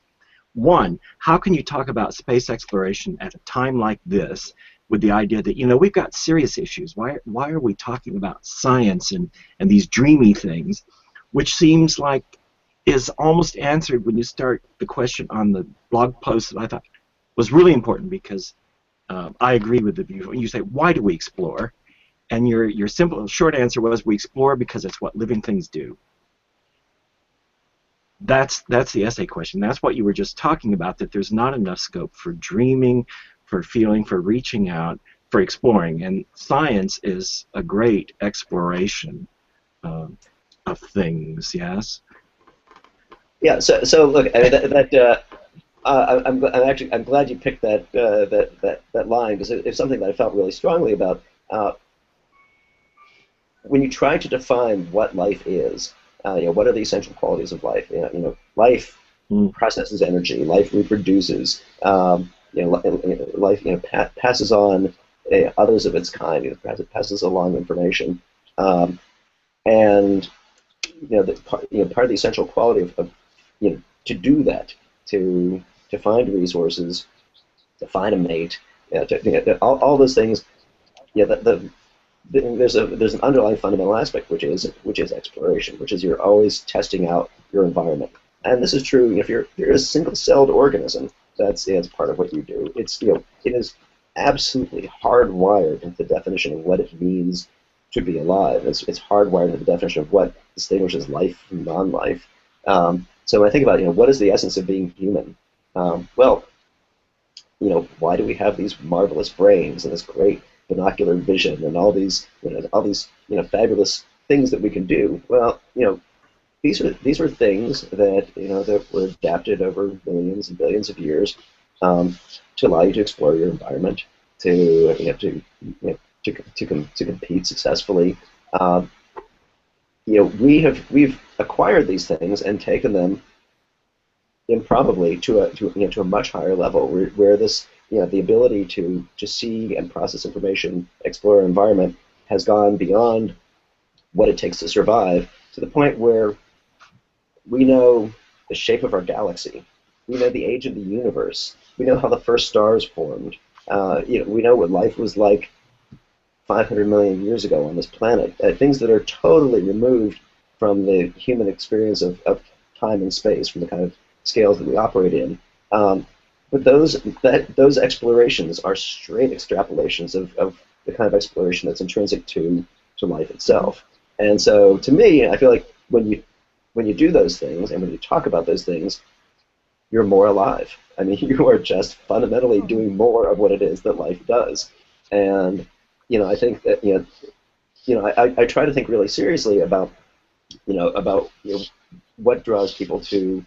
One, how can you talk about space exploration at a time like this with the idea that, we've got serious issues. Why are we talking about science and these dreamy things, which seems like is almost answered when you start the question on the blog post that I thought was really important, because I agree with the view. When you say, why do we explore? And your simple, short answer was, we explore because it's what living things do. that's the essay question. That's what you were just talking about, that there's not enough scope for dreaming, for feeling, for reaching out, for exploring. And science is a great exploration of things, yes? Yeah. So look, I mean, I'm glad you picked that line, because it's something that I felt really strongly about. When you try to define what life is, what are the essential qualities of life? Life processes energy. Life reproduces. Life passes on others of its kind. It passes along information, and part of the essential quality of to do that, to find resources, to find a mate, all those things. There's an underlying fundamental aspect, which is exploration, which is you're always testing out your environment. And this is true if you're a single-celled organism. That's part of what you do. It is absolutely hardwired into the definition of what it means to be alive. It's hardwired into the definition of what distinguishes life from non-life. So when I think about what is the essence of being human, well, why do we have these marvelous brains and this great binocular vision and all these fabulous things that we can do? Well, these were things that were adapted over millions and billions of years to allow you to explore your environment, to compete successfully. We've acquired these things and taken them improbably to a much higher level, where this the ability to see and process information, explore our environment, has gone beyond what it takes to survive, to the point where we know the shape of our galaxy, we know the age of the universe, we know how the first stars formed, we know what life was like 500 million years ago on this planet, things that are totally removed from the human experience of time and space, from the kind of scales that we operate in. But those explorations are straight extrapolations of the kind of exploration that's intrinsic to life itself. And so, to me, I feel like when you do those things and when you talk about those things, you're more alive. I mean, you are just fundamentally doing more of what it is that life does. And I think that I try to think really seriously about what draws people to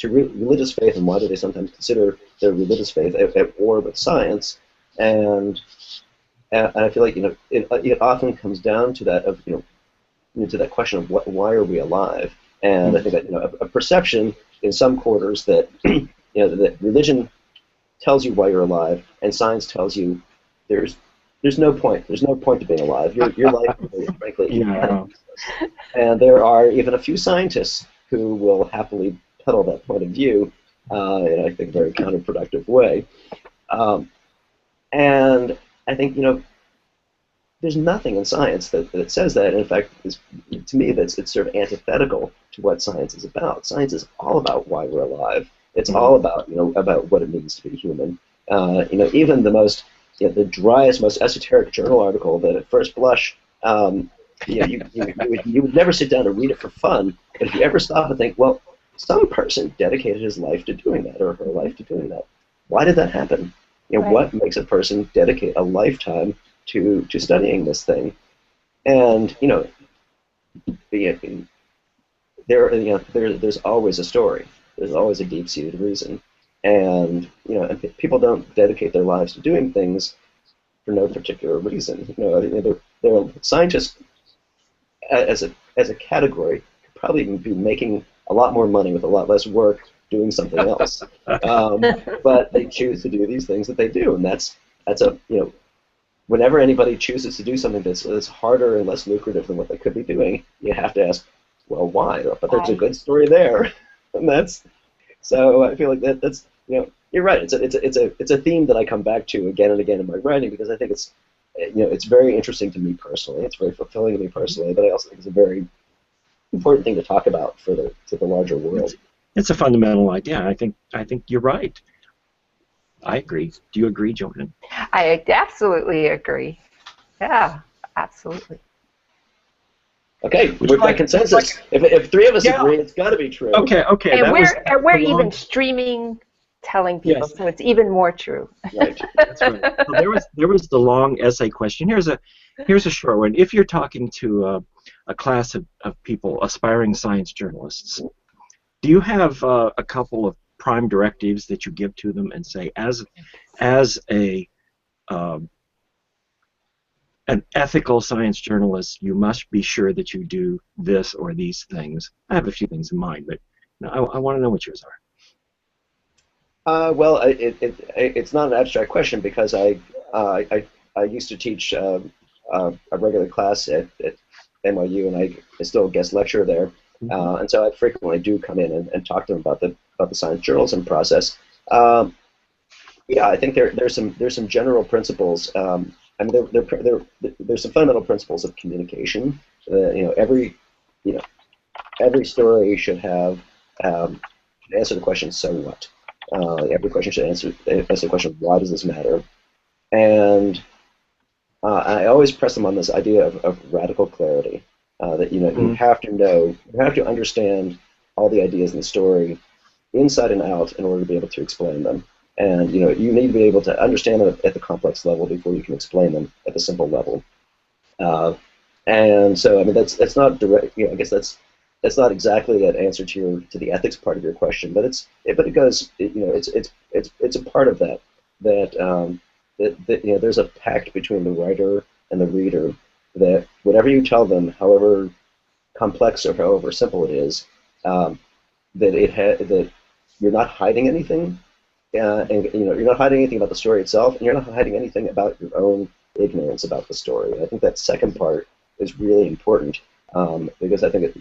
religious faith, and why do they sometimes consider their religious faith at war with science. And I feel like it often comes down to that to that question of why are we alive? And I think that a perception in some quarters that that religion tells you why you're alive, and science tells you there's no point. There's no point to being alive. Your life is frankly meaningless. And there are even a few scientists who will happily peddle that point of view in, I think, a very counterproductive way. And I think there's nothing in science that says that. In fact, to me, it's sort of antithetical to what science is about. Science is all about why we're alive. It's all about about what it means to be human. Even the most the driest, most esoteric journal article that at first blush, you would never sit down and read it for fun. But if you ever stop and think, well, some person dedicated his life to doing that, or her life to doing that. Why did that happen? Right. What makes a person dedicate a lifetime to studying this thing? And there's always a story. There's always a deep-seated reason. And people don't dedicate their lives to doing things for no particular reason. They're scientists as a category could probably be making a lot more money with a lot less work doing something else. But they choose to do these things that they do, and that's whenever anybody chooses to do something that's harder and less lucrative than what they could be doing, you have to ask, well, why? But there's a good story there, and that's so. I feel like that's you're right. It's a theme that I come back to again and again in my writing, because I think it's very interesting to me personally. It's very fulfilling to me personally, but I also think it's a very important thing to talk about to the larger world. It's a fundamental idea. I think you're right. I agree. Do you agree, Joanne? I absolutely agree. Yeah, absolutely. Okay, we've got consensus. If three of us agree, it's got to be true. Okay. And we're even streaming, telling people, Yes. so it's even more true. Right. That's right. Well, there was the long essay question. Here's a short one. If you're talking to a class of people, aspiring science journalists, do you have a couple of prime directives that you give to them and say, as a an ethical science journalist, you must be sure that you do this or these things? I have a few things in mind, but I want to know what yours are. Well, it's not an abstract question because I used to teach a regular class at NYU, and I still guest lecture there, and so I frequently do come in and talk to them about the science journalism process. Yeah, I think there's some general principles. I mean, there's some fundamental principles of communication. Every story should have answer the question, so what? Every question should answer the question, why does this matter? And I always press them on this idea of radical clarity. That you have to understand all the ideas in the story inside and out in order to be able to explain them. And you need to be able to understand them at the complex level before you can explain them at the simple level. And so, I mean, that's not direct. I guess that's not exactly an answer to the ethics part of your question, but it goes. It's a part of that. That there's a pact between the writer and the reader that whatever you tell them, however complex or however simple it is, that you're not hiding anything. And you're not hiding anything about the story itself, and you're not hiding anything about your own ignorance about the story. And I think that second part is really important because I think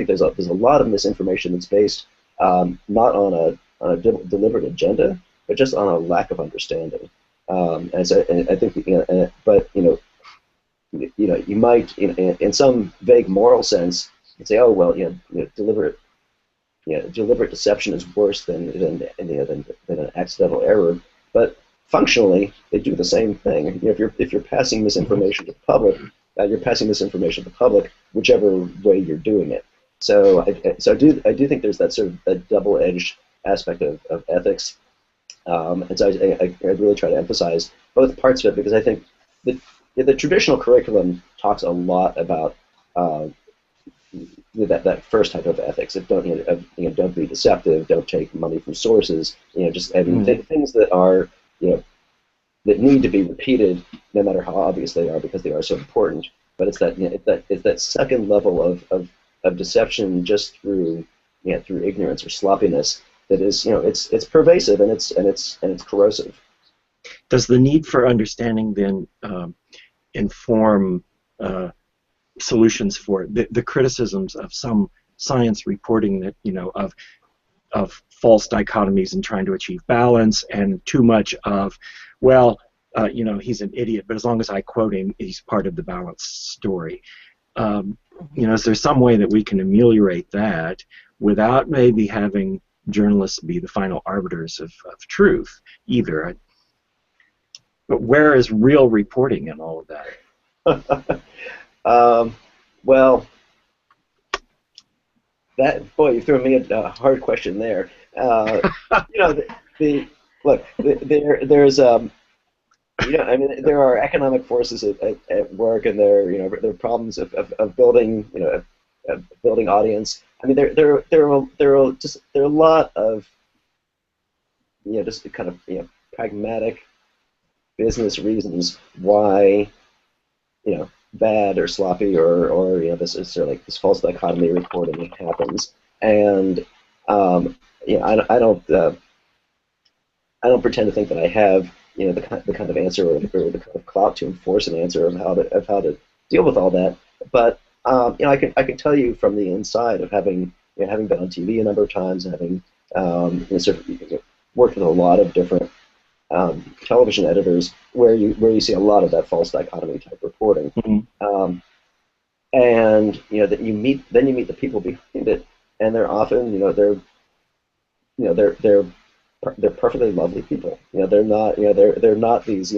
there's a lot of misinformation that's based not on a deliberate agenda, but just on a lack of understanding. And I think but you might in some vague moral sense say, oh well, deliberate deception is worse than an accidental error, but functionally they do the same thing. If you're passing misinformation to the public, you're passing misinformation to the public whichever way you're doing it. So I do think there's that sort of that double-edged aspect of ethics, and so I really try to emphasize both parts of it because I think the traditional curriculum talks a lot about that first type of ethics. Don't be deceptive. Don't take money from sources. Just things that are that need to be repeated, no matter how obvious they are, because they are so important. But it's that second level of deception just through ignorance or sloppiness that is it's pervasive and it's corrosive. Does the need for understanding then inform solutions for the criticisms of some science reporting that of false dichotomies and trying to achieve balance, and too much of, well, he's an idiot, but as long as I quote him, he's part of the balanced story. Is there some way that we can ameliorate that without maybe having journalists be the final arbiters of truth either? But where is real reporting in all of that? Well, you threw me a hard question there. There are economic forces at work, and there are problems of building building audience. I mean, there are a lot of just kind of pragmatic business reasons why bad or sloppy or this is sort of like this false dichotomy reporting happens, and I don't pretend to think that I have the kind of answer or the kind of clout to enforce an answer of how to deal with all that, but I can tell you from the inside of having been on TV a number of times and having worked with a lot of different television editors where you see a lot of that false dichotomy type reporting, and that you meet the people behind it, and they're often they're perfectly lovely people. They're not these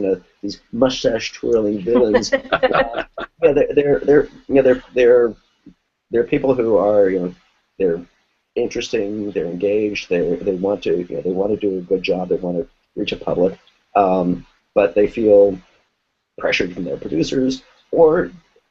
mustache twirling villains. They're they're people who are, they're interesting, they're engaged, they want to, they want to do a good job, they want to reach a public, but they feel pressured from their producers, or,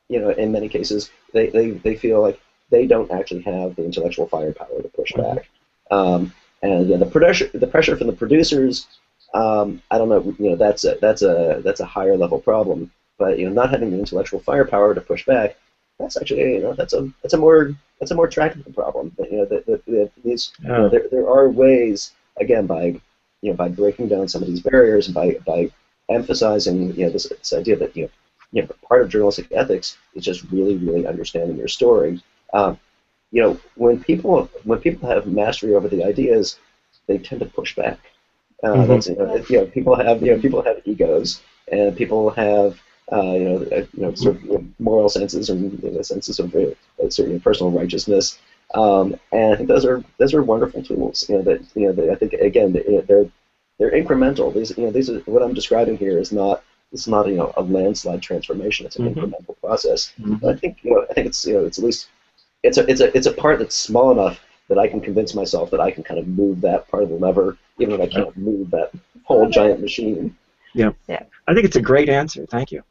in many cases, they feel like they don't actually have the intellectual firepower to push back. And the pressure from the producers, I don't know, that's a higher level problem. But not having the intellectual firepower to push back, that's actually that's a more tractable problem. There are ways, again, by breaking down some of these barriers, and by emphasizing this idea that part of journalistic ethics is just really understanding your story. When people have mastery over the ideas, they tend to push back. That's, people have egos, and people have sort of moral senses, and senses of certain personal righteousness, and I think those are wonderful tools. That I think, again, they're incremental. These are what I'm describing here is not. It's not a landslide transformation. It's an incremental process. But I think it's it's at least it's a part that's small enough that I can convince myself that I can kind of move that part of the lever, even if I can't move that whole giant machine. Yeah. I think it's a great answer. Thank you.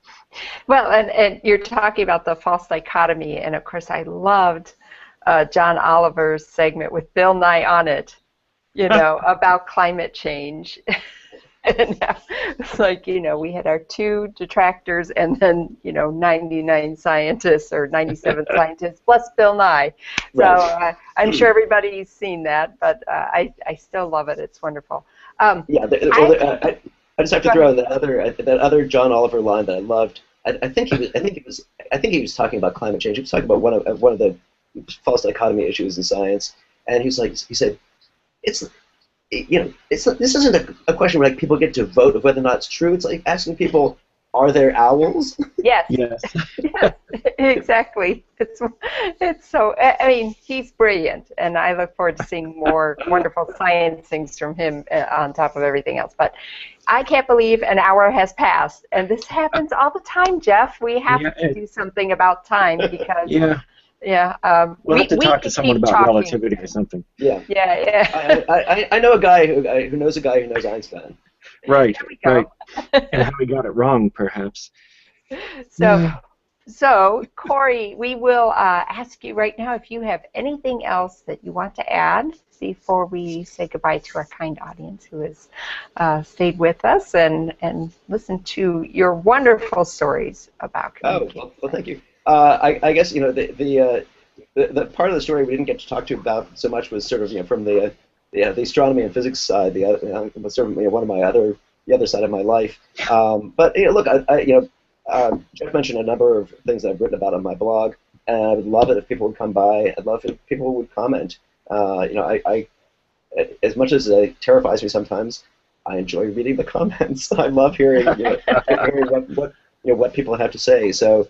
Well, and you're talking about the false dichotomy, and of course I loved John Oliver's segment with Bill Nye on it, about climate change. And it's like, we had our 2 detractors and then, 99 scientists or 97 scientists plus Bill Nye. So I'm sure everybody's seen that, but I still love it. It's wonderful. I just have to throw in that other John Oliver line that I loved. I think he was talking about climate change. He was talking about one of the false dichotomy issues in science, and he said, this isn't a question where people get to vote of whether or not it's true. It's like asking people, are there owls? Yes. Yes. Yes, exactly. It's so. I mean, he's brilliant, and I look forward to seeing more wonderful science things from him on top of everything else. But I can't believe an hour has passed, and this happens all the time, Jeff. We have to do something about time because. We'll have to talk to someone about relativity or something. Yeah. I know a guy who knows a guy who knows Einstein. Right. And how he got it wrong, perhaps. So Corey, we will ask you right now if you have anything else that you want to add before we say goodbye to our kind audience who has stayed with us and listened to your wonderful stories about communication. Well, thank you. I guess the part of the story we didn't get to talk to about so much was sort of from the astronomy and physics side. Was sort of one of the other side of my life. But look, Jeff mentioned a number of things that I've written about on my blog, and I would love it if people would come by. I'd love it if people would comment. I as much as it terrifies me sometimes, I enjoy reading the comments. I love hearing what people have to say. So.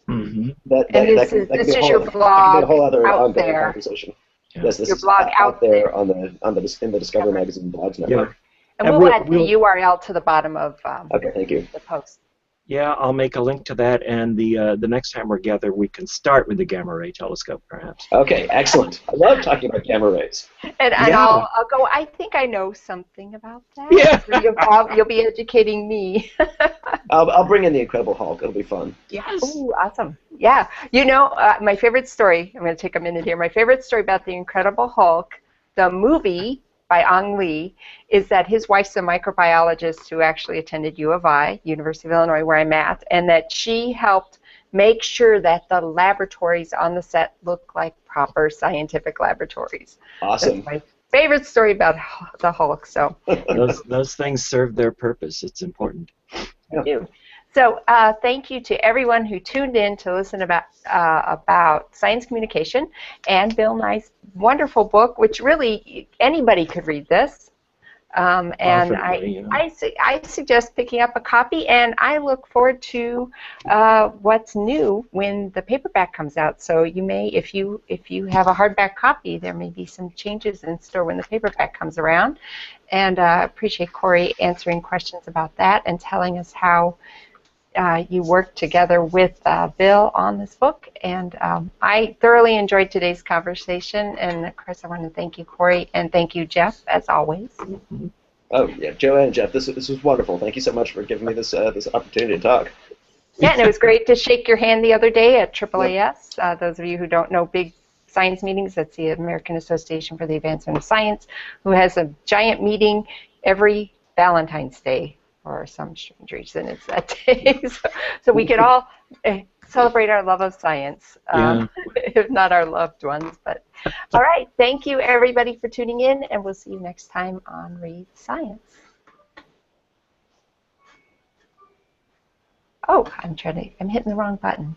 This is your blog a whole other out ongoing there. Conversation. Yeah. Yes, this your is blog out there in the Discover Magazine Blogs Network. And we'll add the URL to the bottom of okay, thank you. the post. Yeah, I'll make a link to that, and the next time we're together, we can start with the gamma ray telescope, perhaps. Okay, excellent. I love talking about gamma rays. And I'll go. I think I know something about that. Yeah. You'll be educating me. I'll bring in the Incredible Hulk. It'll be fun. Yes. Ooh, awesome. Yeah. My favorite story. I'm going to take a minute here. My favorite story about the Incredible Hulk, the movie by Ang Lee, is that his wife's a microbiologist who actually attended U of I, University of Illinois, where I'm at, and that she helped make sure that the laboratories on the set look like proper scientific laboratories. Awesome. That's my favorite story about the Hulk. So those things serve their purpose. It's important. Yeah. So thank you to everyone who tuned in to listen about science communication and Bill Nye's wonderful book, which really anybody could read this. And I suggest picking up a copy, and I look forward to what's new when the paperback comes out. So you may, if you have a hardback copy, there may be some changes in store when the paperback comes around. And appreciate Corey answering questions about that and telling us how you worked together with Bill on this book, and I thoroughly enjoyed today's conversation. And of course, I want to thank you, Corey, and thank you, Jeff, as always. Oh yeah, Joanne and Jeff, this was wonderful. Thank you so much for giving me this this opportunity to talk. Yeah, and it was great to shake your hand the other day at AAAS. Yep. Those of you who don't know big science meetings, that's the American Association for the Advancement of Science, who has a giant meeting every Valentine's Day, for some strange reason it's that day. So we could all celebrate our love of science, if not our loved ones. But all right, thank you everybody for tuning in, and we'll see you next time on Read Science. Oh, I'm hitting the wrong button.